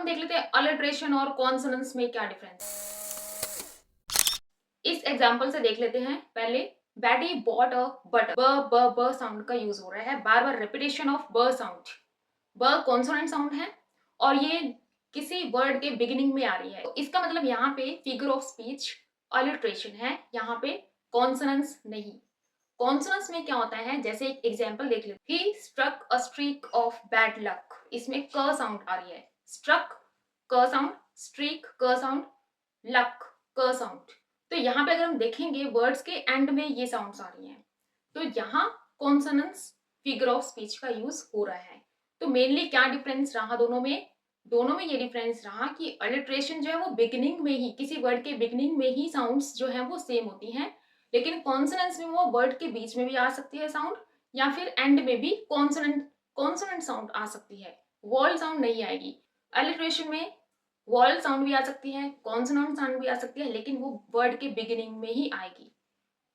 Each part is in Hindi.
हम देख लेते हैं अलिट्रेशन और कॉन्सोनेंट्स में क्या डिफरेंस। इस एग्जांपल से देख लेते हैं पहले। बैटी बॉट अ बटर। ब ब ब साउंड का यूज हो रहा है, बार बार रेपिटेशन ऑफ ब साउंड। ब कॉन्सोनेंट साउंड है और ये किसी वर्ड के बिगिनिंग में आ रही है, तो इसका मतलब यहाँ पे फिगर ऑफ स्पीच अलिट्रेशन है, यहाँ पे कॉन्सोनेंट्स नहीं। कॉन्सोनेंट्स में क्या होता है, जैसे एक एग्जांपल देख लेते हैं। He struck a streak of bad luck. इसमें क साउंड आ रही है। स्ट्रक क साउंड, स्ट्रीक क साउंड, लक क साउंड। तो यहाँ पे अगर हम देखेंगे वर्ड्स के एंड में ये साउंड्स आ रही हैं, तो यहाँ कॉन्सोनेंट्स फिगर ऑफ स्पीच का यूज हो रहा है। तो मेनली क्या डिफरेंस रहा दोनों में? दोनों में ये डिफरेंस रहा कि अलिट्रेशन जो है वो बिगिनिंग में ही, किसी वर्ड के बिगिनिंग में ही साउंड्स जो है वो सेम होती हैं, लेकिन कॉन्सोनेंट्स में वो वर्ड के बीच में भी आ सकती है साउंड, या फिर एंड में भी कॉन्सोनेंट साउंड आ सकती है, वॉल साउंड नहीं आएगी। अलिट्रेशन में वॉल साउंड भी आ सकती है, कॉन्सोनेंट साउंड भी आ सकती है, लेकिन वो वर्ड के बिगिनिंग में ही आएगी।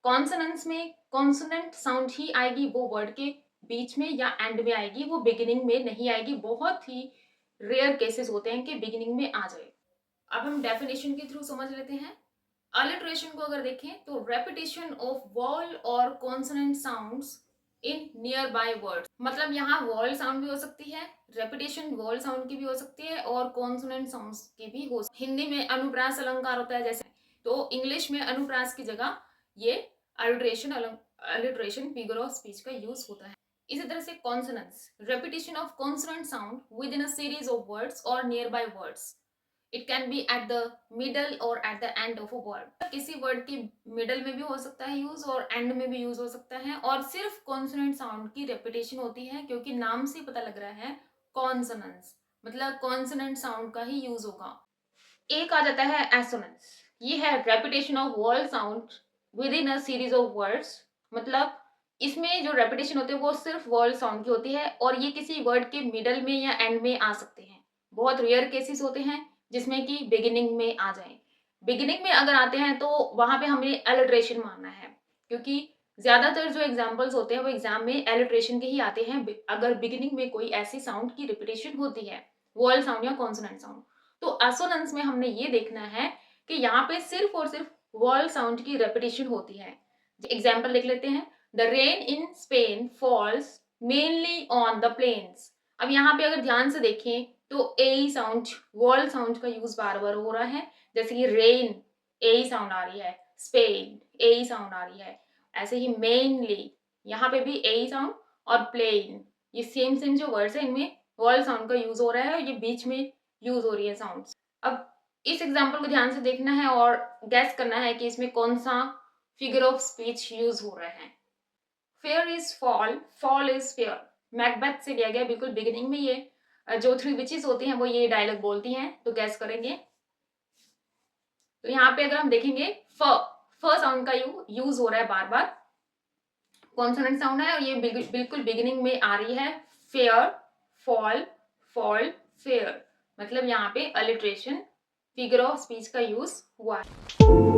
कॉन्सोनेंट्स में कॉन्सोनेंट साउंड ही आएगी, वो वर्ड के बीच में या एंड में आएगी, वो बिगिनिंग में नहीं आएगी। बहुत ही रेयर केसेस होते हैं कि बिगिनिंग में आ जाए। अब हम डेफिनेशन के थ्रू समझ लेते हैं। अलिट्रेशन को अगर देखें तो रेपिटेशन ऑफ वॉल और consonant sounds in near by words. मतलब यहाँ वॉल साउंड भी हो सकती है, रेपिटेशन वॉल साउंड की भी हो सकती है और कॉन्सोनेंट साउंड्स की भी हो सकती है। हिंदी में अनुप्रास अलंकार होता है जैसे, तो इंग्लिश में अनुप्रास की जगह ये अलिट्रेशन फिगर ऑफ स्पीच का यूज होता है। इसी तरह से consonants, repetition of consonant sound within a series of words और nearby words. It can be at the middle और at the end of a word. किसी वर्ड की मिडल में भी हो सकता है यूज और एंड में भी यूज हो सकता है, और सिर्फ कॉन्सोनेंट साउंड की रेपिटेशन होती है, क्योंकि नाम से पता लग रहा है कॉन्सोनेंट्स, मतलब कॉन्सोनेंट साउंड का ही यूज होगा। एक आ जाता है एसोनेंस। ये है repetition of wall sound within a series of words. मतलब इसमें जो रेपिटेशन होती है वो सिर्फ वॉल साउंड की होती है, और ये किसी वर्ड के मिडल में या एंड में आ सकते हैं। बहुत रेयर केसेस होते हैं जिसमें कि बिगिनिंग में आ जाए। बिगिनिंग में अगर आते हैं तो वहां पे हमें एलिट्रेशन मानना है, क्योंकि ज्यादातर जो एग्जाम्पल्स होते हैं वो एग्जाम में एलिट्रेशन के ही आते हैं। अगर बिगिनिंग में कोई ऐसी साउंड की रिपीटेशन होती है, वॉल साउंड या कॉन्सोनेंट साउंड, तो एसोनेंस में हमने ये देखना है कि यहाँ पे सिर्फ और सिर्फ वॉल साउंड की रेपिटेशन होती है। एग्जाम्पल देख लेते हैं। The rain in Spain falls mainly on the plains. अब यहाँ पे अगर ध्यान से देखें तो ए साउंड, वॉल साउंड का यूज बार बार हो रहा है। जैसे कि रेन ए साउंड आ रही है, स्पेन ए साउंड आ रही है, ऐसे ही मेनली यहाँ पे भी ए साउंड, और प्लेन, ये सेम सेम जो वर्ड्स है इनमें वॉल साउंड का यूज हो रहा है, ये बीच में यूज हो रही है साउंड्स। अब इस एग्जांपल को ध्यान से देखना है और गैस करना है कि इसमें कौन सा फिगर ऑफ स्पीच यूज हो रहा है। Fair is fall, fall is fair, Macbeth से लिया गया। बिल्कुल बिगिनिंग में ये जो थ्री विचेस होती हैं वो ये डायलॉग बोलती हैं, तो गैस करेंगे। तो यहाँ पे अगर हम देखेंगे फ साउंड का यूज हो रहा है बार बार, कॉन्सोनेंट साउंड है और ये बिल्कुल बिगिनिंग में आ रही है। फेयर, फॉल, फॉल, फेयर, मतलब यहाँ पे अलिट्रेशन फिगर ऑफ स्पीच का यूज हुआ है।